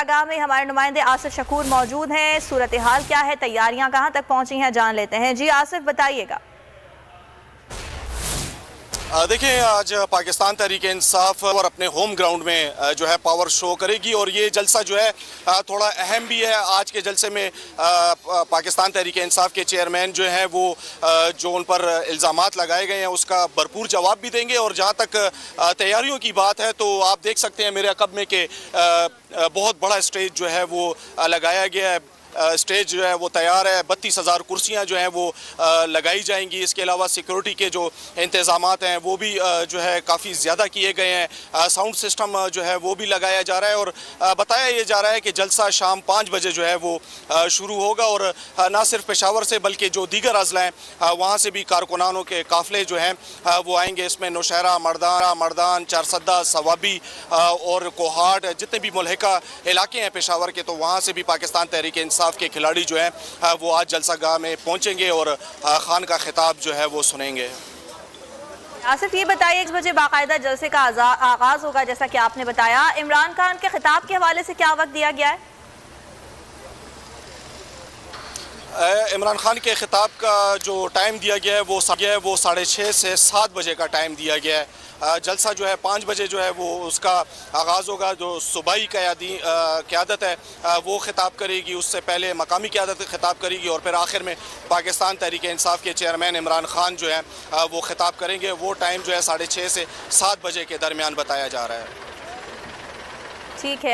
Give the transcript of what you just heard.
गाह में हमारे नुमाइंदे आसिफ शकूर मौजूद हैं। सूरत हाल क्या है, तैयारियां कहां तक पहुंची हैं, जान लेते हैं। जी आसिफ, बताइएगा। देखिए, आज पाकिस्तान तहरीक इंसाफ और अपने होम ग्राउंड में जो है पावर शो करेगी और ये जलसा जो है थोड़ा अहम भी है। आज के जलसे में पाकिस्तान तहरीक इंसाफ के चेयरमैन जो हैं वो जो उन पर इल्ज़ामात लगाए गए हैं उसका भरपूर जवाब भी देंगे। और जहाँ तक तैयारियों की बात है तो आप देख सकते हैं मेरे अक़ब में कि बहुत बड़ा स्टेज जो है वो लगाया गया है। स्टेज जो है वो तैयार है। 32,000 कुर्सियाँ जो हैं वो लगाई जाएंगी। इसके अलावा सिक्योरिटी के जो इंतज़ामात हैं वो भी जो है काफ़ी ज़्यादा किए गए हैं। साउंड सिस्टम जो है वो भी लगाया जा रहा है और बताया ये जा रहा है कि जलसा शाम 5 बजे जो है वो शुरू होगा। और ना सिर्फ पेशावर से बल्कि जो दीगर अज़ला हैं वहाँ से भी कारकुनानों के काफ़िले जो हैं वो आएंगे। इसमें नौशहरा, मर्दान, चारसद्दा, सवाबी और कोहाट जितने भी मुल्हिका इलाके हैं पेशावर के, तो वहाँ से भी पाकिस्तान तहरीक इंसाफ के खिलाड़ी जो हैं वो आज जलसा गाह में पहुंचेंगे और खान का खिताब जो है वो सुनेंगे। आसिफ, ये बताइए 1 बजे बाकायदा जलसे का आगाज़ होगा जैसा कि आपने बताया। इमरान खान के खिताब के हवाले से क्या वक्त दिया गया है? इमरान खान के खिताब का जो टाइम दिया गया है वो 6:30 से 7 बजे का टाइम दिया गया है। जलसा जो है 5 बजे जो है वो उसका आगाज़ होगा। जो सूबाई क़यादत है वो खिताब करेगी, उससे पहले मकामी क़यादत खिताब करेगी और फिर आखिर में पाकिस्तान तहरीक इंसाफ के चेयरमैन इमरान खान जो है वो खिताब करेंगे। वो टाइम जो है 6:30 से 7 बजे के दरमियान बताया जा रहा है। ठीक है।